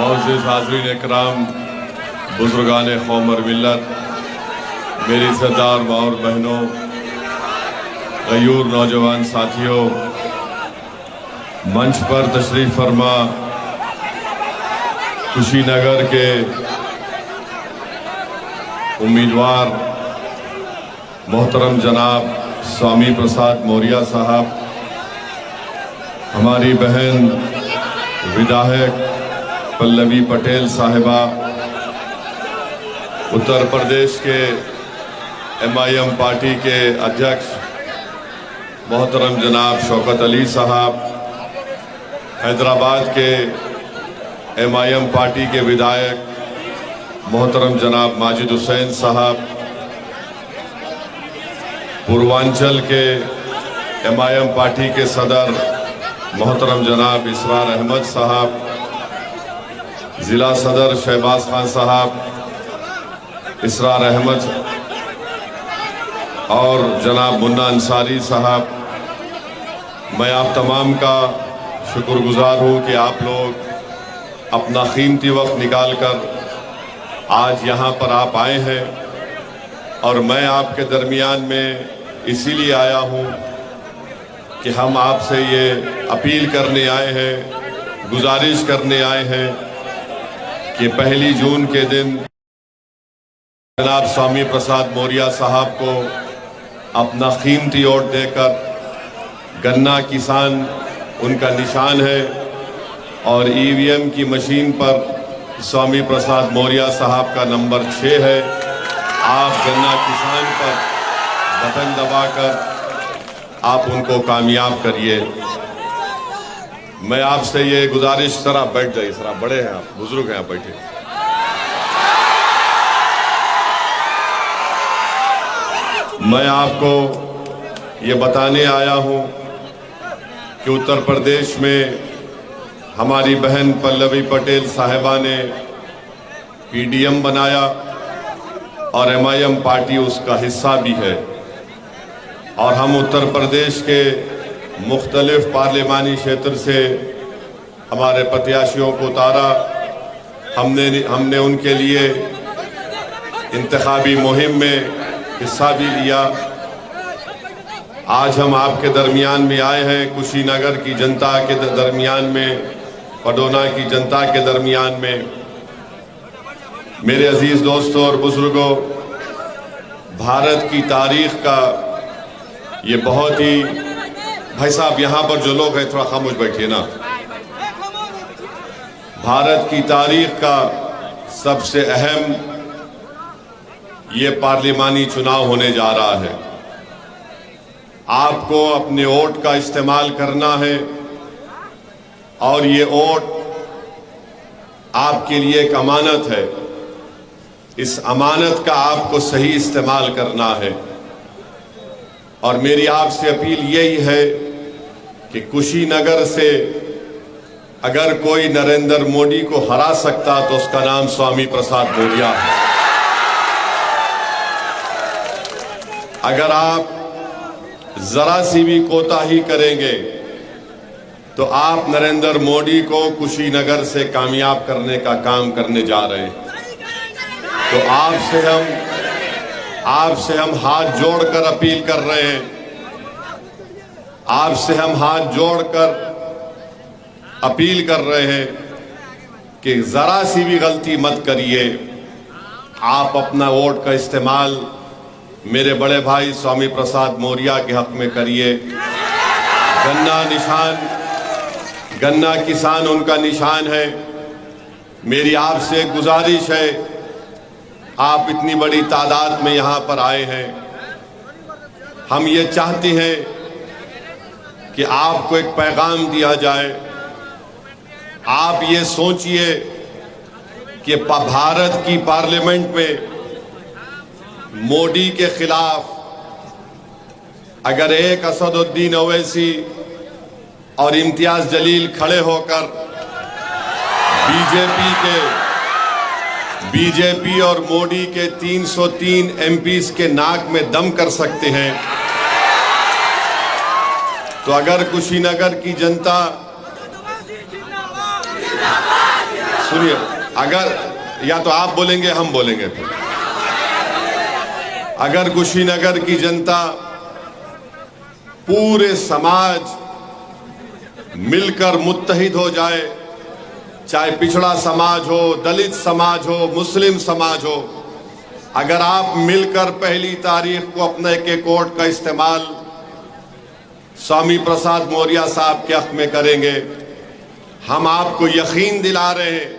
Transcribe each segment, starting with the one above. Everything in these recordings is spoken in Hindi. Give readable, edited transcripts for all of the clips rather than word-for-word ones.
मोअज़्ज़िज़ हाज़रीन इकराम, बुज़ुर्गान कौम और मिल्लत, मेरी सरदार माँ और बहनों, गयूर नौजवान साथियों, मंच पर तशरीफ़ फरमा कुशीनगर के उम्मीदवार मोहतरम जनाब स्वामी प्रसाद मौर्य साहब, हमारी बहन विधायक पल्लवी पटेल साहिबा, उत्तर प्रदेश के MIM पार्टी के अध्यक्ष मोहतरम जनाब शौकत अली साहब, हैदराबाद के MIM पार्टी के विधायक मोहतरम जनाब माजिद हुसैन साहब, पूर्वांचल के MIM पार्टी के सदर मोहतरम जनाब इसरार अहमद साहब, ज़िला सदर शहबाज खान साहब, इसरार अहमद और जनाब मुन्ना अंसारी साहब, मैं आप तमाम का शुक्रगुजार हूँ कि आप लोग अपना कीमती वक्त निकाल कर आज यहाँ पर आप आए हैं। और मैं आपके दरमियान में इसीलिए आया हूँ कि हम आपसे ये अपील करने आए हैं, गुजारिश करने आए हैं कि 1 जून के दिन जनाब स्वामी प्रसाद मौर्य साहब को अपना कीमती वोट देकर, गन्ना किसान उनका निशान है और EVM की मशीन पर स्वामी प्रसाद मौर्य साहब का नंबर 6 है। आप गन्ना किसान पर बटन दबाकर आप उनको कामयाब करिए। मैं आपसे ये गुजारिश, सर आप बैठ जाइए, सर आप बड़े हैं, आप बुजुर्ग हैं, आप बैठे। मैं आपको ये बताने आया हूँ कि उत्तर प्रदेश में हमारी बहन पल्लवी पटेल साहिबा ने PDM बनाया और MIM पार्टी उसका हिस्सा भी है। और हम उत्तर प्रदेश के मुख्तलिफ पार्लिमानी क्षेत्र से हमारे प्रत्याशियों को उतारा। हमने उनके लिए इंतखाबी मुहिम में हिस्सा भी लिया। आज हम आपके दरमियान में आए हैं, कुशीनगर की जनता के दरमियान में, पडोना की जनता के दरमियान में। मेरे अजीज दोस्तों और बुजुर्गों, भारत की तारीख का ये बहुत ही, भाई साहब यहाँ पर जो लोग हैं थोड़ा खामोश बैठिए ना। भारत की तारीख का सबसे अहम ये पार्लिमानी चुनाव होने जा रहा है। आपको अपने वोट का इस्तेमाल करना है और ये वोट आपके लिए एक अमानत है। इस अमानत का आपको सही इस्तेमाल करना है। और मेरी आपसे अपील यही है कि कुशीनगर से अगर कोई नरेंद्र मोदी को हरा सकता तो उसका नाम स्वामी प्रसाद मौर्य है। अगर आप जरा सी भी कोताही करेंगे तो आप नरेंद्र मोदी को कुशीनगर से कामयाब करने का काम करने जा रहे हैं। तो आपसे हम हाथ जोड़कर अपील कर रहे हैं, आपसे हम हाथ जोड़कर अपील कर रहे हैं कि जरा सी भी गलती मत करिए। आप अपना वोट का इस्तेमाल मेरे बड़े भाई स्वामी प्रसाद मौर्य के हक में करिए। गन्ना किसान उनका निशान है। मेरी आपसे गुजारिश है, आप इतनी बड़ी तादाद में यहाँ पर आए हैं, हम ये चाहते हैं कि आपको एक पैगाम दिया जाए। आप ये सोचिए कि भारत की पार्लियामेंट में मोदी के खिलाफ अगर एक असदुद्दीन ओवैसी और इम्तियाज जलील खड़े होकर बीजेपी और मोदी के 303 MPs के नाक में दम कर सकते हैं, तो अगर कुशीनगर की जनता सुनिए, अगर या तो आप बोलेंगे हम बोलेंगे फिर। अगर कुशीनगर की जनता, पूरे समाज मिलकर मुत्तहिद हो जाए, चाहे पिछड़ा समाज हो, दलित समाज हो, मुस्लिम समाज हो, अगर आप मिलकर पहली तारीख को अपने के कोर्ट का इस्तेमाल स्वामी प्रसाद मौर्य साहब के हक में करेंगे, हम आपको यकीन दिला रहे हैं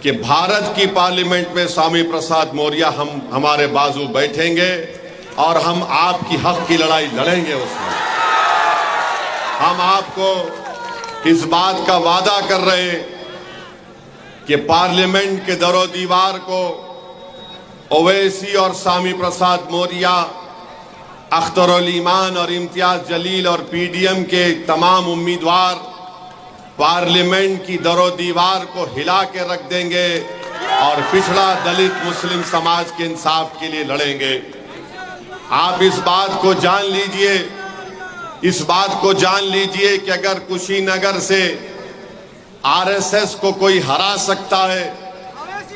कि भारत की पार्लियामेंट में स्वामी प्रसाद मौर्य हमारे बाजू बैठेंगे और हम आपकी हक की लड़ाई लड़ेंगे। उसमें हम आपको इस बात का वादा कर रहे हैं कि पार्लियामेंट के दरो दीवार को ओवैसी और स्वामी प्रसाद मौर्य, अख्तरुल ईमान और इम्तियाज जलील और पीडीएम के तमाम उम्मीदवार पार्लियामेंट की दरो दीवार को हिला के रख देंगे और पिछड़ा दलित मुस्लिम समाज के इंसाफ के लिए लड़ेंगे। आप इस बात को जान लीजिए, इस बात को जान लीजिए कि अगर कुशीनगर से आरएसएस को कोई हरा सकता है,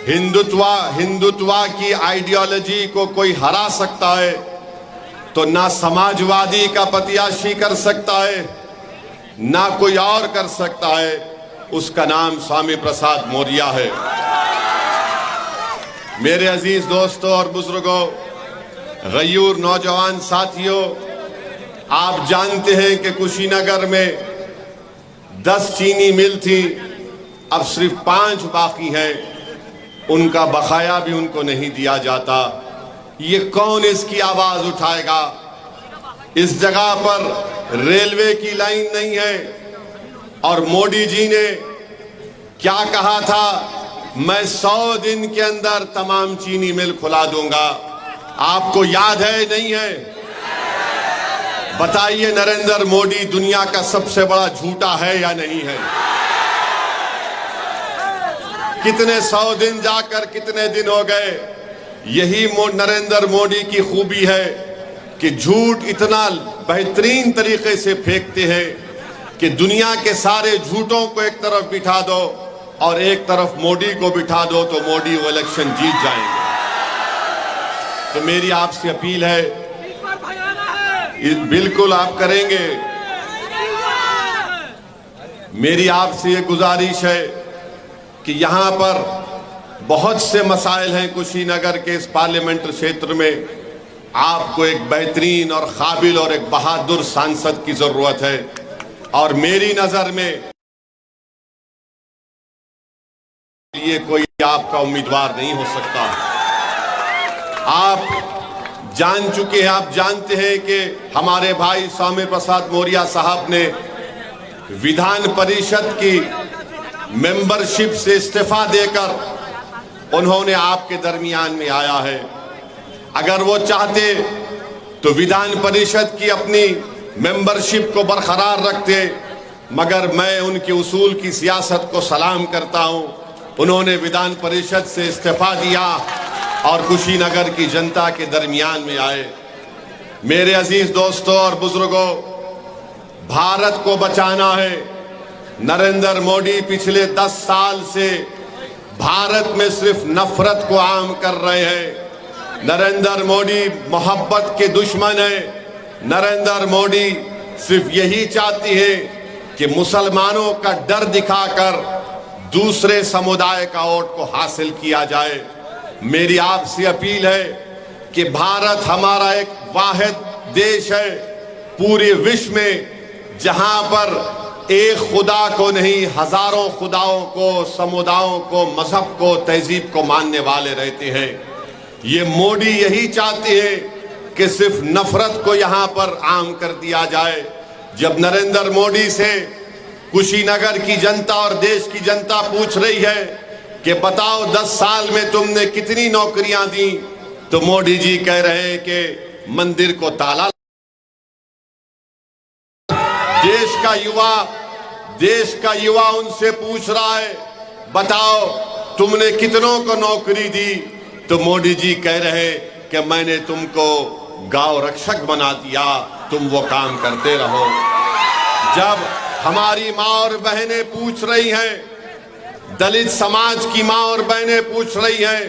हिंदुत्वा की आइडियोलॉजी को कोई हरा सकता है, तो ना समाजवादी का प्रत्याशी कर सकता है, ना कोई और कर सकता है। उसका नाम स्वामी प्रसाद मौर्य है। मेरे अजीज दोस्तों और बुजुर्गों, गयूर नौजवान साथियों, आप जानते हैं कि कुशीनगर में 10 चीनी मिल थी, अब सिर्फ 5 बाकी हैं। उनका बकाया भी उनको नहीं दिया जाता। ये कौन इसकी आवाज उठाएगा? इस जगह पर रेलवे की लाइन नहीं है और मोदी जी ने क्या कहा था, मैं 100 दिन के अंदर तमाम चीनी मिल खुला दूंगा। आपको याद है नहीं है? बताइए, नरेंद्र मोदी दुनिया का सबसे बड़ा झूठा है या नहीं है? कितने 100 दिन जाकर कितने दिन हो गए? यही नरेंद्र मोदी की खूबी है कि झूठ इतना बेहतरीन तरीके से फेंकते हैं कि दुनिया के सारे झूठों को एक तरफ बिठा दो और एक तरफ मोदी को बिठा दो तो मोदी वो इलेक्शन जीत जाएंगे। तो मेरी आपसे अपील है, बिल्कुल आप करेंगे। मेरी आपसे ये गुजारिश है कि यहां पर बहुत से मसाइल हैं कुशीनगर के इस पार्लियामेंट क्षेत्र में। आपको एक बेहतरीन और काबिल और एक बहादुर सांसद की जरूरत है और मेरी नजर में ये कोई आपका उम्मीदवार नहीं हो सकता। आप जान चुके हैं, आप जानते हैं कि हमारे भाई स्वामी प्रसाद मौर्य साहब ने विधान परिषद की मेंबरशिप से इस्तीफा देकर उन्होंने आपके दरमियान में आया है। अगर वो चाहते तो विधान परिषद की अपनी मेंबरशिप को बरकरार रखते, मगर मैं उनके उसूल की सियासत को सलाम करता हूं। उन्होंने विधान परिषद से इस्तीफा दिया और कुशीनगर की जनता के दरमियान में आए। मेरे अजीज दोस्तों और बुजुर्गों, भारत को बचाना है। नरेंद्र मोदी पिछले 10 साल से भारत में सिर्फ नफरत को आम कर रहे हैं। नरेंद्र मोदी मोहब्बत के दुश्मन है। नरेंद्र मोदी सिर्फ यही चाहती है कि मुसलमानों का डर दिखाकर दूसरे समुदाय का वोट को हासिल किया जाए। मेरी आपसे अपील है कि भारत हमारा एक वाहिद देश है पूरे विश्व में जहां पर एक खुदा को नहीं, हजारों खुदाओं को, समुदायों को, मजहब को, तहजीब को मानने वाले रहते हैं। ये मोदी यही चाहते हैं कि सिर्फ नफरत को यहां पर आम कर दिया जाए। जब नरेंद्र मोदी से कुशीनगर की जनता और देश की जनता पूछ रही है कि बताओ 10 साल में तुमने कितनी नौकरियां दी, तो मोदी जी कह रहे हैं कि मंदिर को ताला। देश का युवा उनसे पूछ रहा है, बताओ तुमने कितनों को नौकरी दी, तो मोदी जी कह रहे कि मैंने तुमको गांव रक्षक बना दिया, तुम वो काम करते रहो। जब हमारी माँ और बहनें पूछ रही हैं दलित समाज की माँ और बहनें पूछ रही हैं,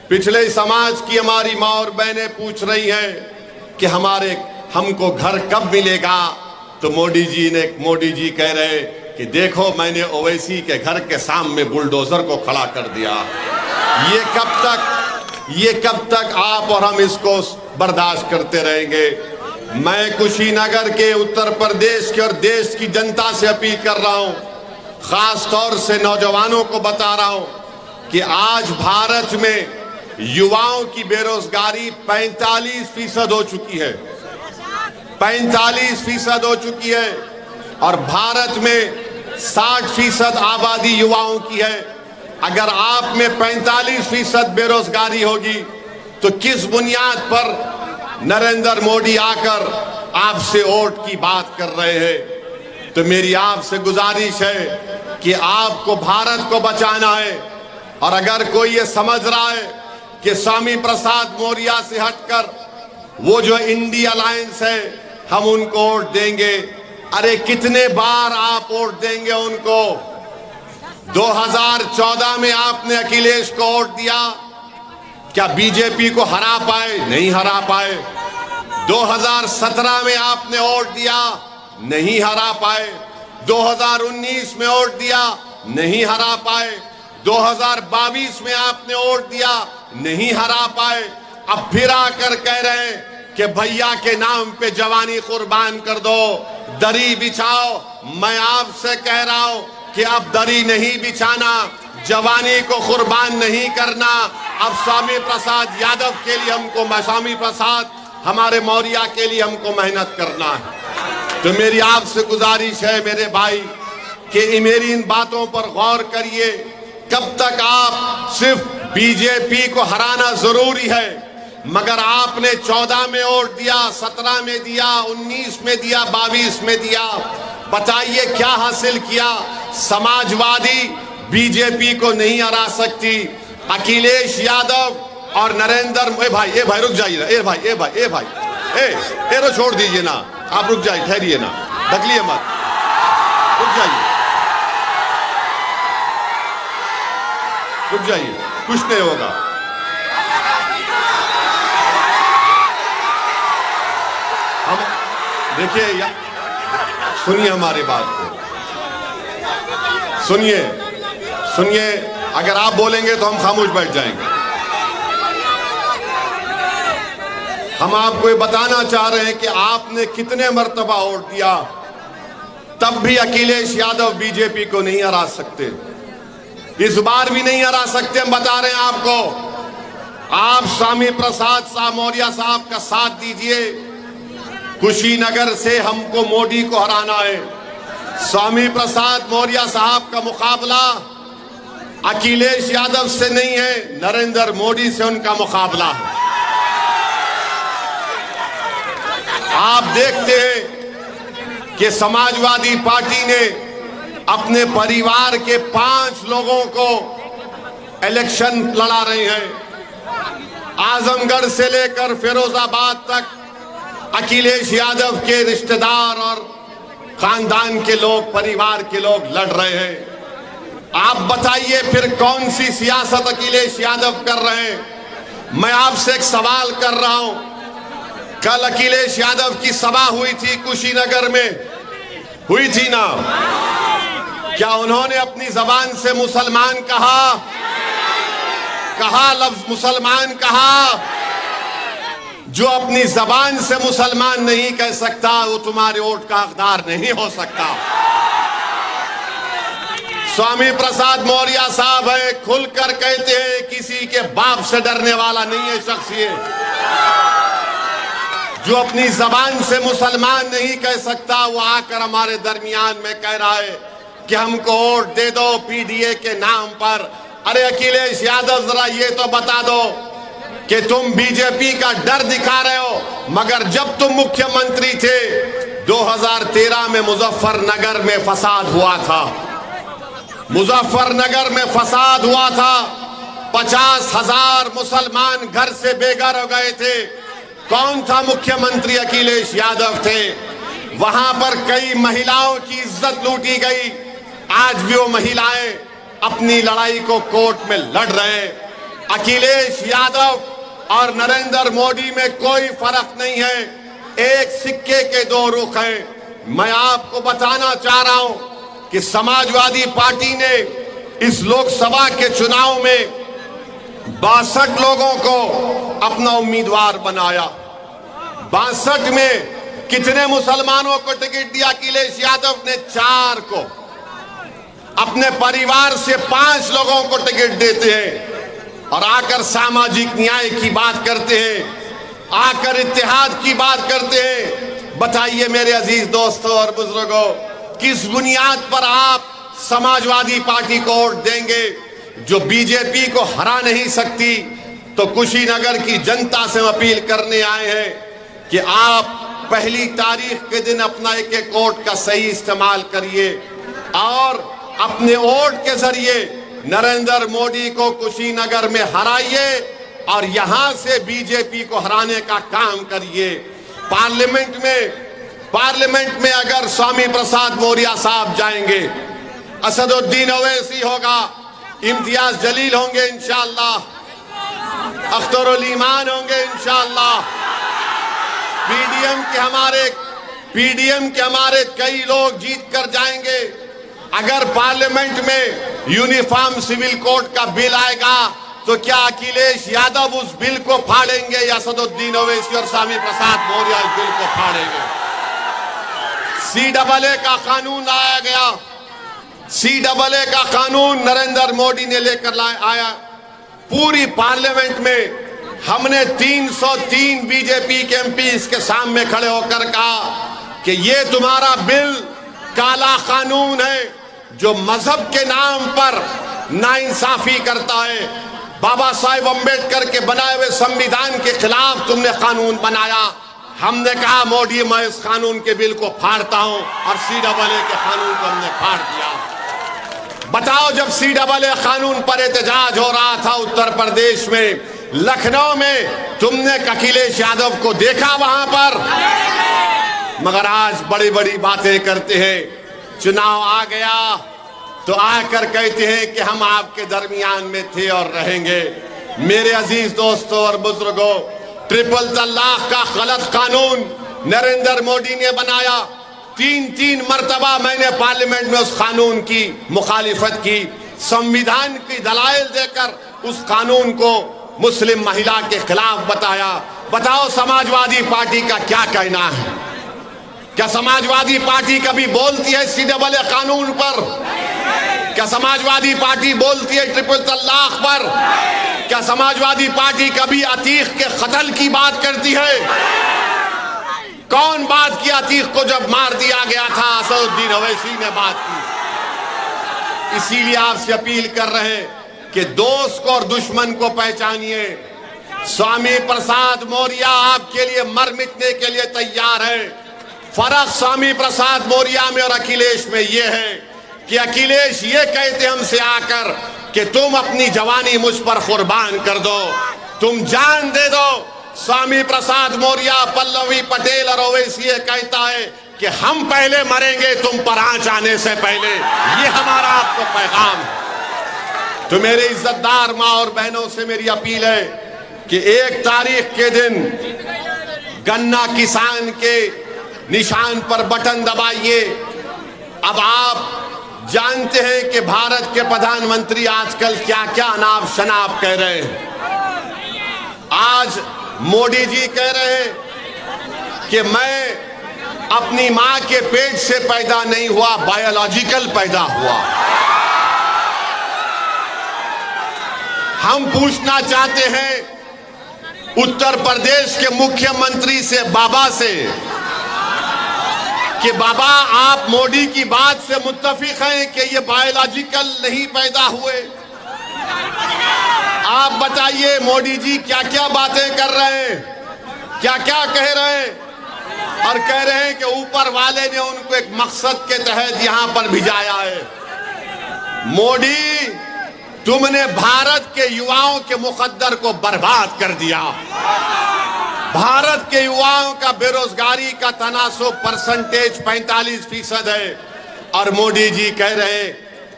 पिछले समाज की हमारी माँ और बहनें पूछ रही हैं कि हमको घर कब मिलेगा। तो मोदी जी कह रहे कि देखो मैंने ओवैसी के घर के सामने बुलडोजर को खड़ा कर दिया। ये कब तक आप और हम इसको बर्दाश्त करते रहेंगे। मैं कुशीनगर के, उत्तर प्रदेश के और देश की जनता से अपील कर रहा हूं, खास तौर से नौजवानों को बता रहा हूं कि आज भारत में युवाओं की बेरोजगारी 45% हो चुकी है, 45% हो चुकी है और भारत में 60% आबादी युवाओं की है। अगर आप में 45% बेरोजगारी होगी तो किस बुनियाद पर नरेंद्र मोदी आकर आपसे वोट की बात कर रहे हैं। तो मेरी आपसे गुजारिश है कि आपको भारत को बचाना है और अगर कोई ये समझ रहा है कि स्वामी प्रसाद मौर्य से हटकर वो जो इंडी अलायंस है हम उनको वोट देंगे, अरे कितने बार आप वोट देंगे उनको। 2014 में आपने अखिलेश को वोट दिया, क्या बीजेपी को हरा पाए? नहीं हरा पाए। 2017 में आपने वोट दिया, नहीं हरा पाए। 2019 में वोट दिया, नहीं हरा पाए। 2022 में आपने वोट दिया, नहीं हरा पाए। अब फिर आकर कह रहे हैं कि भैया के नाम पे जवानी कुर्बान कर दो, दरी बिछाओ। मैं आपसे कह रहा हूं कि अब दरी नहीं बिछाना, जवानी को कुर्बान नहीं करना। अब स्वामी प्रसाद यादव के लिए स्वामी प्रसाद हमारे मौर्य के लिए हमको मेहनत करना है। तो मेरी आपसे गुजारिश है मेरे भाई कि मेरी इन बातों पर गौर करिए। कब तक आप सिर्फ बीजेपी को हराना जरूरी है, मगर आपने 14 में वोट दिया, 17 में दिया, 19 में दिया, 22 में दिया। बताइए क्या हासिल किया? समाजवादी बीजेपी को नहीं हरा सकती। अखिलेश यादव और नरेंद्र ए भाई रुक जाइए ना, ए तो छोड़ दीजिए ना, आप रुक जाइए, ठहरिए ना, बदलिए मत, रुक जाइए, कुछ नहीं होगा। हम देखिए, सुनिए हमारी बात को, सुनिए। अगर आप बोलेंगे तो हम खामोश बैठ जाएंगे। हम आपको ये बताना चाह रहे हैं कि आपने कितने मर्तबा वोट दिया, तब भी अखिलेश यादव बीजेपी को नहीं हरा सकते। इस बार भी नहीं हरा सकते। हम बता रहे हैं आपको, आप स्वामी प्रसाद मौर्य साहब का साथ दीजिए। कुशीनगर से हमको मोदी को हराना है। स्वामी प्रसाद मौर्य साहब का मुकाबला अखिलेश यादव से नहीं है, नरेंद्र मोदी से उनका मुकाबला है। आप देखते हैं कि समाजवादी पार्टी ने अपने परिवार के 5 लोगों को इलेक्शन लड़ा रही हैं। आजमगढ़ से लेकर फिरोजाबाद तक अखिलेश यादव के रिश्तेदार और खानदान के लोग, परिवार के लोग लड़ रहे हैं। आप बताइए फिर कौन सी सियासत अखिलेश यादव कर रहे हैं? मैं आपसे एक सवाल कर रहा हूं। कल अखिलेश यादव की सभा हुई थी कुशीनगर में, हुई थी ना? क्या उन्होंने अपनी जबान से मुसलमान कहा? लफ्ज मुसलमान कहा? जो अपनी जबान से मुसलमान नहीं कह सकता वो तुम्हारे वोट का हकदार नहीं हो सकता। स्वामी प्रसाद मौर्य साहब है, खुलकर कहते हैं किसी के बाप से डरने वाला नहीं है शख्स ये। जो अपनी जबान से मुसलमान नहीं कह सकता वो आकर हमारे दरमियान में कह रहा है कि हमको वोट दे दो पीडीए के नाम पर। अरे अखिलेश यादव, जरा ये तो बता दो कि तुम बीजेपी का डर दिखा रहे हो, मगर जब तुम मुख्यमंत्री थे 2013 में मुजफ्फरनगर में फसाद हुआ था। मुजफ्फरनगर में फसाद हुआ था, 50,000 मुसलमान घर से बेघर हो गए थे। कौन था मुख्यमंत्री? अखिलेश यादव थे। वहां पर कई महिलाओं की इज्जत लूटी गई। आज भी वो महिलाएं अपनी लड़ाई को कोर्ट में लड़ रहे हैं। अखिलेश यादव और नरेंद्र मोदी में कोई फर्क नहीं है, एक सिक्के के दो रुख हैं। मैं आपको बताना चाह रहा हूं कि समाजवादी पार्टी ने इस लोकसभा के चुनाव में 62 लोगों को अपना उम्मीदवार बनाया। 62 में कितने मुसलमानों को टिकट दिया? अखिलेश यादव ने 4 को। अपने परिवार से 5 लोगों को टिकट देते हैं और आकर सामाजिक न्याय की बात करते हैं, आकर इत्तेहाद की बात करते हैं। बताइए मेरे अजीज दोस्तों और बुजुर्गों, किस बुनियाद पर आप समाजवादी पार्टी को वोट देंगे जो बीजेपी को हरा नहीं सकती? तो कुशीनगर की जनता से अपील करने आए हैं कि आप पहली तारीख के दिन अपना एक वोट का सही इस्तेमाल करिए और अपने वोट के जरिए नरेंद्र मोदी को कुशीनगर में हराइए और यहां से बीजेपी को हराने का काम करिए। पार्लियामेंट में अगर स्वामी प्रसाद मौर्य साहब जाएंगे, असदुद्दीन ओवैसी होगा, इम्तियाज जलील होंगे इंशाअल्लाह, अख्तरुल ईमान होंगे इंशाअल्लाह, पीडीएम के हमारे कई लोग जीत कर जाएंगे। अगर पार्लियामेंट में यूनिफॉर्म सिविल कोड का बिल आएगा तो क्या अखिलेश यादव उस बिल को फाड़ेंगे या असदुद्दीन ओवैसी और स्वामी प्रसाद मौर्य इस बिल को फाड़ेंगे? CAA का कानून लाया गया, CAA का कानून नरेंद्र मोदी ने लेकर आया। पूरी पार्लियामेंट में हमने 303 बीजेपी के एमपी इसके सामने खड़े होकर कहा कि ये तुम्हारा बिल काला कानून है जो मजहब के नाम पर नाइंसाफी करता है। बाबा साहेब अम्बेडकर के बनाए हुए संविधान के खिलाफ तुमने कानून बनाया। हमने कहा मोदी मैं इस कानून के बिल को फाड़ता हूं और CAA के कानून को हमने फाड़ दिया। बताओ, जब CAA कानून पर एहतजाज हो रहा था उत्तर प्रदेश में, लखनऊ में, तुमने अखिलेश यादव को देखा वहां पर? मगर आज बड़ी बड़ी बातें करते हैं। चुनाव आ गया तो आकर कहते हैं कि हम आपके दरमियान में थे और रहेंगे। मेरे अजीज दोस्तों और बुजुर्गों, ट्रिपल तलाक का गलत कानून नरेंद्र मोदी ने बनाया। 3 मर्तबा मैंने पार्लियामेंट में उस कानून की मुखालिफत की, संविधान की दलाइल देकर उस कानून को मुस्लिम महिला के खिलाफ बताया। बताओ समाजवादी पार्टी का क्या कहना है? क्या समाजवादी पार्टी कभी बोलती है CAA कानून पर? क्या समाजवादी पार्टी बोलती है ट्रिपल तलाक पर? क्या समाजवादी पार्टी कभी अतीक के कत्ल की बात करती है? कौन बात की अतीक को जब मार दिया गया था? असदुद्दीन ओवैसी ने बात की। इसीलिए आपसे अपील कर रहे हैं कि दोस्त को और दुश्मन को पहचानिए। स्वामी प्रसाद मौर्य आपके लिए मर मिटने के लिए तैयार है। फर्क स्वामी प्रसाद मौर्य में और अखिलेश में यह है कि अखिलेश ये कहते हमसे आकर कि तुम अपनी जवानी मुझ पर कुर्बान कर दो, तुम जान दे दो। स्वामी प्रसाद मौर्य, पल्लवी पटेल और ओवैसी ये कहता है कि हम पहले मरेंगे तुम पर आंच आने से पहले। ये हमारा आपको पैगाम है। तो मेरे इज्जतदार माँ और बहनों से मेरी अपील है कि 1 तारीख के दिन गन्ना किसान के निशान पर बटन दबाइए। अब आप जानते हैं कि भारत के प्रधानमंत्री आजकल क्या क्या अनाप शनाप कह रहे हैं। आज मोदी जी कह रहे हैं कि मैं अपनी मां के पेट से पैदा नहीं हुआ, बायोलॉजिकल पैदा हुआ। हम पूछना चाहते हैं उत्तर प्रदेश के मुख्यमंत्री से, बाबा से, कि बाबा आप मोदी की बात से मुत्तफिक हैं कि ये बायोलॉजिकल नहीं पैदा हुए? आप बताइए मोदी जी क्या क्या बातें कर रहे हैं, क्या क्या कह रहे हैं, और कह रहे हैं कि ऊपर वाले ने उनको एक मकसद के तहत यहां पर भिजाया है। मोदी, तुमने भारत के युवाओं के मुकद्दर को बर्बाद कर दिया। भारत के युवाओं का बेरोजगारी का तनासुब परसेंटेज 45% है। और मोदी जी कह रहे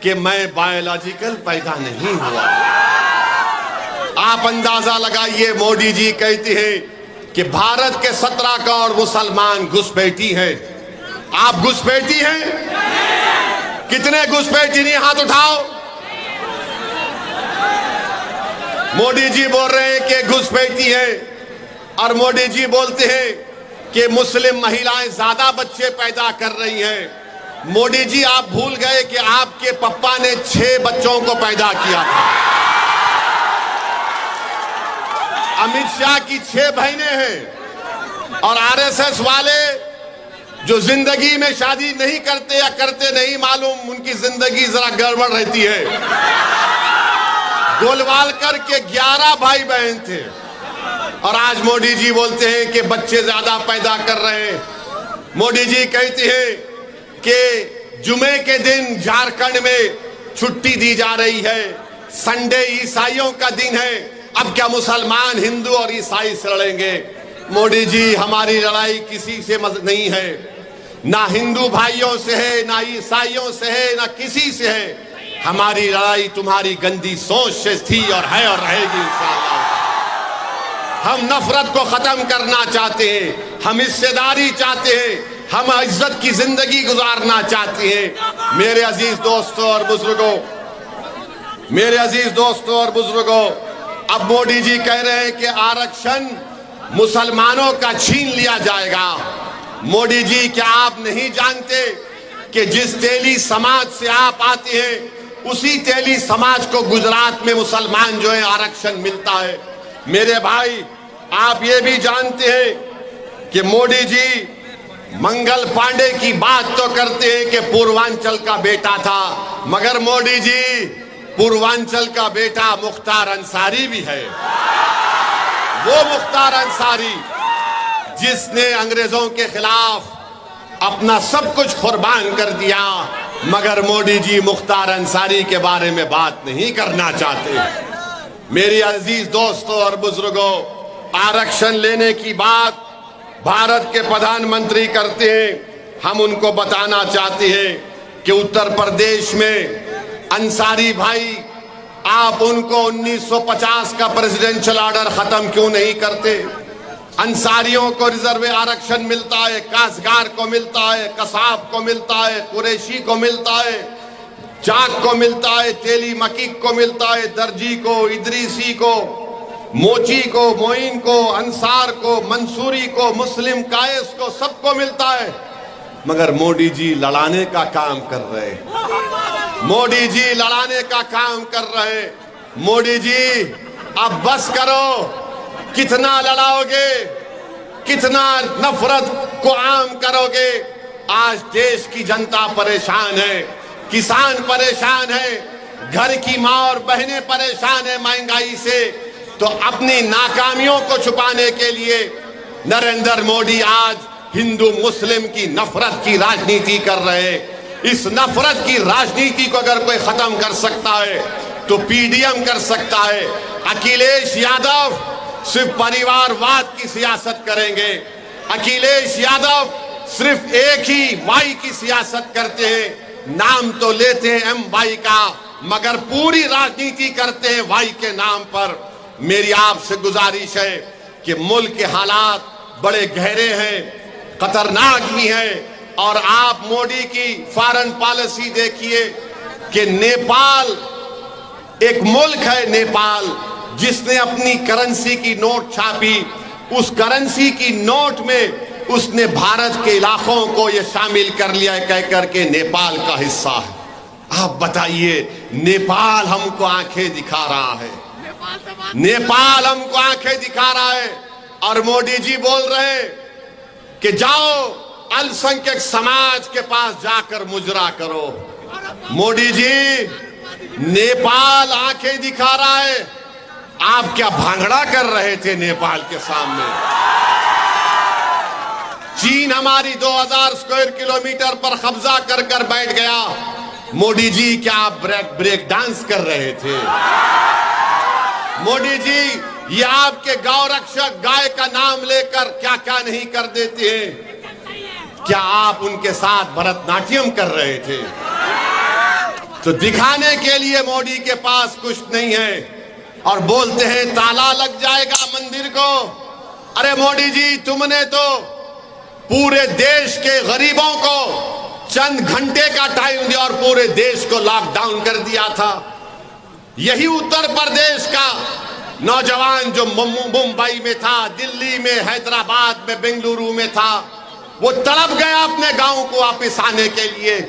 कि मैं बायोलॉजिकल पैदा नहीं हुआ। आप अंदाजा लगाइए, मोदी जी कहते हैं कि भारत के 17 करोड़ मुसलमान घुसपैठी हैं। आप घुसपैठी हैं? कितने घुसपैठी नहीं, हाथ उठाओ। मोदी जी बोल रहे हैं कि घुसपैठी है, और मोदी जी बोलते हैं कि मुस्लिम महिलाएं ज्यादा बच्चे पैदा कर रही हैं। मोदी जी, आप भूल गए कि आपके पप्पा ने 6 बच्चों को पैदा किया था। अमित शाह की 6 बहनें हैं, और आरएसएस वाले जो जिंदगी में शादी नहीं करते या करते नहीं मालूम, उनकी जिंदगी जरा गड़बड़ रहती है। गोलवालकर के 11 भाई बहन थे, और आज मोदी जी बोलते हैं कि बच्चे ज्यादा पैदा कर रहे हैं। मोदी जी कहते हैं कि जुमे के दिन झारखंड में छुट्टी दी जा रही है, संडे ईसाइयों का दिन है। अब क्या मुसलमान हिंदू और ईसाई से लड़ेंगे? मोदी जी, हमारी लड़ाई किसी से नहीं है, ना हिंदू भाइयों से है, ना ईसाइयों से है, ना किसी से है। हमारी लड़ाई तुम्हारी गंदी सोच से थी और है और रहेगी इंशाअल्लाह। हम नफरत को खत्म करना चाहते हैं, हम हिस्सेदारी चाहते हैं, हम इज्जत की जिंदगी गुजारना चाहते हैं। मेरे अजीज दोस्तों और बुजुर्गों, मेरे अजीज दोस्तों और बुजुर्गों, अब मोदी जी कह रहे हैं कि आरक्षण मुसलमानों का छीन लिया जाएगा। मोदी जी, क्या आप नहीं जानते कि जिस तेली समाज से आप आते हैं, उसी तेली समाज को गुजरात में मुसलमान जो है आरक्षण मिलता है। मेरे भाई, आप ये भी जानते हैं कि मोदी जी मंगल पांडे की बात तो करते हैं कि पूर्वांचल का बेटा था, मगर मोदी जी, पूर्वांचल का बेटा मुख्तार अंसारी भी है। वो मुख्तार अंसारी जिसने अंग्रेजों के खिलाफ अपना सब कुछ कुर्बान कर दिया, मगर मोदी जी मुख्तार अंसारी के बारे में बात नहीं करना चाहते। मेरी अजीज दोस्तों और बुजुर्गों, आरक्षण लेने की बात भारत के प्रधानमंत्री करते हैं। हम उनको बताना चाहते हैं कि उत्तर प्रदेश में अंसारी भाई, आप उनको 1950 का प्रेसिडेंशियल ऑर्डर खत्म क्यों नहीं करते? अंसारियों को रिजर्व आरक्षण मिलता है, काश्तकार को मिलता है, कसाब को मिलता है, कुरैशी को मिलता है, चाक को मिलता है, तेली मकीक को मिलता है, दर्जी को, इदरीसी को, मोची को, मोइन को, अंसार को, मंसूरी को, मुस्लिम कायस को, सबको मिलता है। मगर मोदी जी लड़ाने का काम कर रहे हैं। मोदी जी लड़ाने का काम कर रहे हैं। मोदी जी, अब बस करो। कितना लड़ाओगे? कितना नफरत को आम करोगे? आज देश की जनता परेशान है, किसान परेशान है, घर की माँ और बहनें परेशान है महंगाई से। तो अपनी नाकामियों को छुपाने के लिए नरेंद्र मोदी आज हिंदू मुस्लिम की नफरत की राजनीति कर रहे हैं। इस नफरत की राजनीति को अगर कोई खत्म कर सकता है तो पीडीएम कर सकता है। अखिलेश यादव सिर्फ परिवारवाद की सियासत करेंगे। अखिलेश यादव सिर्फ एक ही वाई की सियासत करते हैं। नाम तो लेते हैं एम वाई का, मगर पूरी राजनीति करते हैं वाई के नाम पर। मेरी आपसे गुजारिश है कि मुल्क के हालात बड़े गहरे हैं, खतरनाक भी हैं। और आप मोदी की फॉरेन पॉलिसी देखिए कि नेपाल एक मुल्क है, नेपाल, जिसने अपनी करेंसी की नोट छापी। उस करेंसी की नोट में उसने भारत के इलाकों को ये शामिल कर लिया है, कह करके नेपाल का हिस्सा है। आप बताइए, नेपाल हमको आंखें दिखा रहा है, नेपाल हमको आंखें दिखा रहा है, और मोदी जी बोल रहे हैं कि जाओ अल्पसंख्यक समाज के पास जाकर मुजरा करो। मोदी जी, नेपाल आंखें दिखा रहा है। आप क्या भांगड़ा कर रहे थे नेपाल के सामने? चीन हमारी 2000 स्क्वायर किलोमीटर पर कब्जा कर कर बैठ गया। मोदी जी, क्या आप ब्रेक डांस कर रहे थे? मोदी जी, ये आपके गौ रक्षक गाय का नाम लेकर क्या क्या नहीं कर देते हैं। क्या आप उनके साथ भरतनाट्यम कर रहे थे? तो दिखाने के लिए मोदी के पास कुछ नहीं है और बोलते हैं ताला लग जाएगा मंदिर को। अरे मोदी जी, तुमने तो पूरे देश के गरीबों को चंद घंटे का टाइम दिया और पूरे देश को लॉकडाउन कर दिया था। यही उत्तर प्रदेश का नौजवान जो मुंबई में था, दिल्ली में, हैदराबाद में, बेंगलुरु में था, वो तड़प गया अपने गांव को वापस आने के लिए।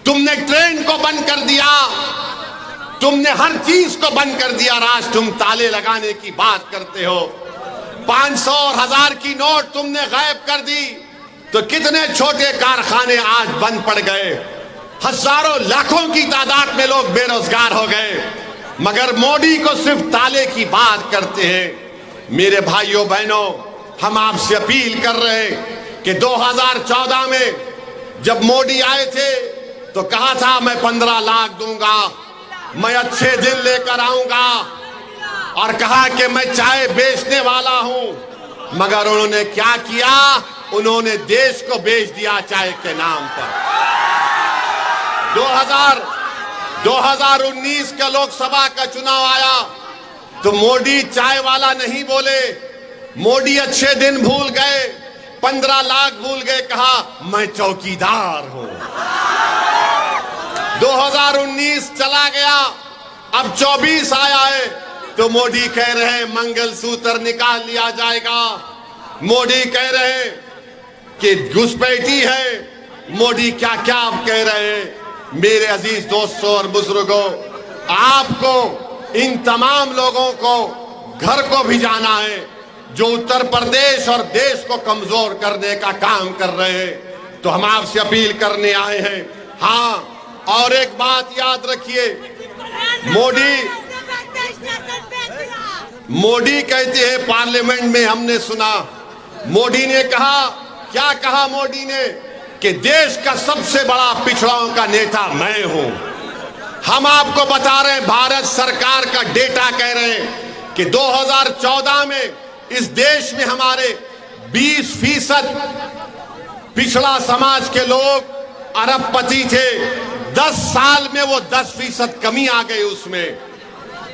तुमने ट्रेन को बंद कर दिया, तुमने हर चीज को बंद कर दिया। आज तुम ताले लगाने की बात करते हो। 500 और 1000 की नोट तुमने गायब कर दी। तो कितने छोटे कारखाने आज बंद पड़ गए, हजारों लाखों की तादाद में लोग बेरोजगार हो गए, मगर मोदी को सिर्फ ताले की बात करते हैं। मेरे भाइयों बहनों, हम आपसे अपील कर रहे हैं कि 2014 में जब मोदी आए थे तो कहा था मैं 15 लाख दूंगा, मैं अच्छे दिन लेकर आऊंगा, और कहा कि मैं चाय बेचने वाला हूं। मगर उन्होंने क्या किया? उन्होंने देश को बेच दिया चाय के नाम पर। 2019 का लोकसभा का चुनाव आया तो मोदी चाय वाला नहीं बोले, मोदी अच्छे दिन भूल गए, 15 लाख भूल गए, कहा मैं चौकीदार हूं। 2019 चला गया, अब 24 आया है तो मोदी कह रहे हैं मंगलसूत्र निकाल लिया जाएगा। मोदी कह रहे हैं कि घुसपैठी है। मोदी क्या क्या आप कह रहे हैं। मेरे अजीज दोस्तों और बुजुर्गों, आपको इन तमाम लोगों को घर को भी जाना है जो उत्तर प्रदेश और देश को कमजोर करने का काम कर रहे हैं। तो हम आपसे अपील करने आए हैं। हाँ, और एक बात याद रखिए, मोदी कहते हैं पार्लियामेंट में, हमने सुना मोदी ने कहा, क्या कहा मोदी ने, कि देश का सबसे बड़ा पिछड़ाओं का नेता मैं हूं। हम आपको बता रहे हैं, भारत सरकार का डेटा कह रहे हैं कि 2014 में इस देश में हमारे 20% पिछड़ा समाज के लोग अरबपति थे। 10 साल में वो 10% कमी आ गई उसमें,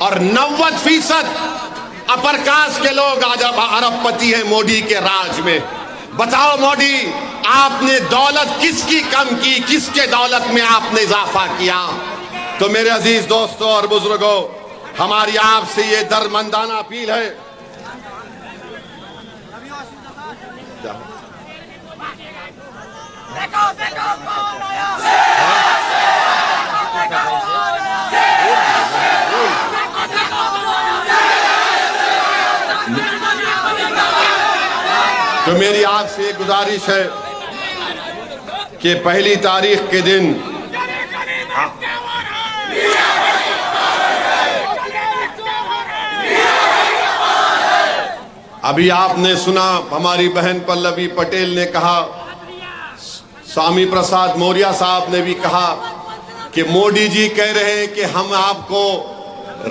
और 90% अपर कास्ट के लोग आज अरबपति हैं मोदी के राज में। बताओ मोदी, आपने दौलत किसकी कम की, किसके दौलत में आपने इजाफा किया? तो मेरे अजीज दोस्तों और बुजुर्गों, हमारी आपसे ये दरमंदाना अपील है। देखो देखो कौन आया। तो मेरी आपसे गुजारिश है कि 1 तारीख के दिन अभी आपने सुना, हमारी बहन पल्लवी पटेल ने कहा, स्वामी प्रसाद मौर्य साहब ने भी कहा कि मोदी जी कह रहे हैं कि हम आपको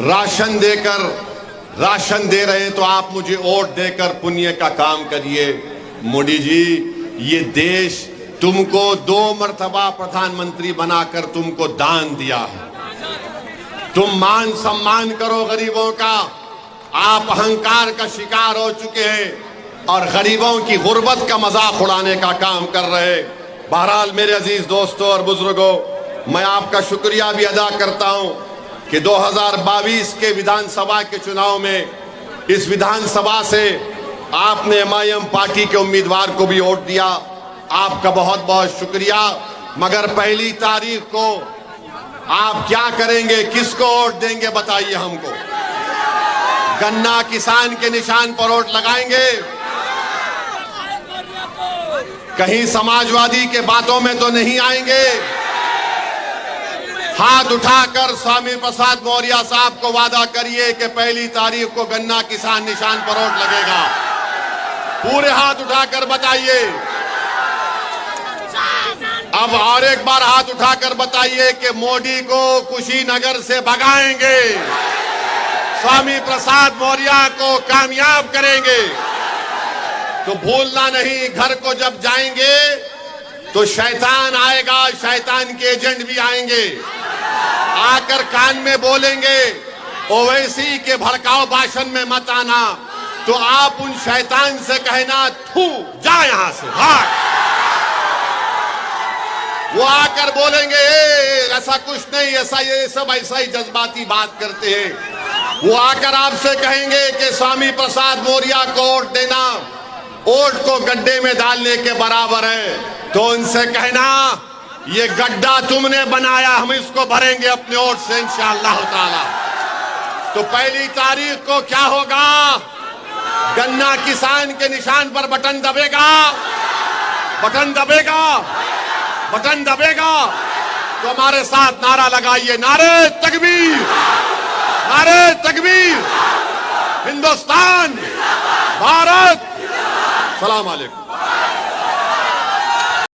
राशन दे रहे हैं तो आप मुझे वोट देकर पुण्य का काम करिए। मोदी जी, ये देश तुमको 2 मर्तबा प्रधानमंत्री बनाकर तुमको दान दिया है। तुम मान सम्मान करो गरीबों का। आप अहंकार का शिकार हो चुके हैं और गरीबों की गुर्बत का मजाक उड़ाने का काम कर रहे हैं। बहरहाल मेरे अजीज दोस्तों और बुजुर्गों, मैं आपका शुक्रिया भी अदा करता हूं कि 2022 के विधानसभा के चुनाव में इस विधानसभा से आपने MIM पार्टी के उम्मीदवार को भी वोट दिया। आपका बहुत बहुत शुक्रिया। मगर 1 तारीख को आप क्या करेंगे, किसको वोट देंगे बताइए हमको। गन्ना किसान के निशान पर वोट लगाएंगे? कहीं समाजवादी के बातों में तो नहीं आएंगे? हाथ उठाकर स्वामी प्रसाद मौर्य साहब को वादा करिए कि 1 तारीख को गन्ना किसान निशान पर वोट लगेगा। पूरे हाथ उठाकर बताइए। अब और एक बार हाथ उठाकर बताइए कि मोदी को कुशीनगर से भगाएंगे, स्वामी प्रसाद मौर्य को कामयाब करेंगे। तो भूलना नहीं, घर को जब जाएंगे तो शैतान आएगा, शैतान के एजेंट भी आएंगे, आकर कान में बोलेंगे ओवैसी के भड़काऊ भाषण में मत आना। तो आप उन शैतान से कहना थू जा यहां से भाग। वो आकर बोलेंगे ऐसा कुछ नहीं, ऐसा ये सब ऐसा ही जज्बाती बात करते हैं। वो आकर आपसे कहेंगे कि स्वामी प्रसाद मौर्य को वोट देना वोट को गड्ढे में डालने के बराबर है। तो उनसे कहना ये गड्ढा तुमने बनाया, हम इसको भरेंगे अपने वोट से इंशाअल्लाह ताला। तो पहली तारीख को क्या होगा, गन्ना किसान के निशान पर बटन दबेगा, बटन दबेगा, बटन दबेगा। तो हमारे साथ नारा लगाइए, नारे तकबीर, नारे तकबीर, हिंदुस्तान, भारत, सलाम अलैकुम।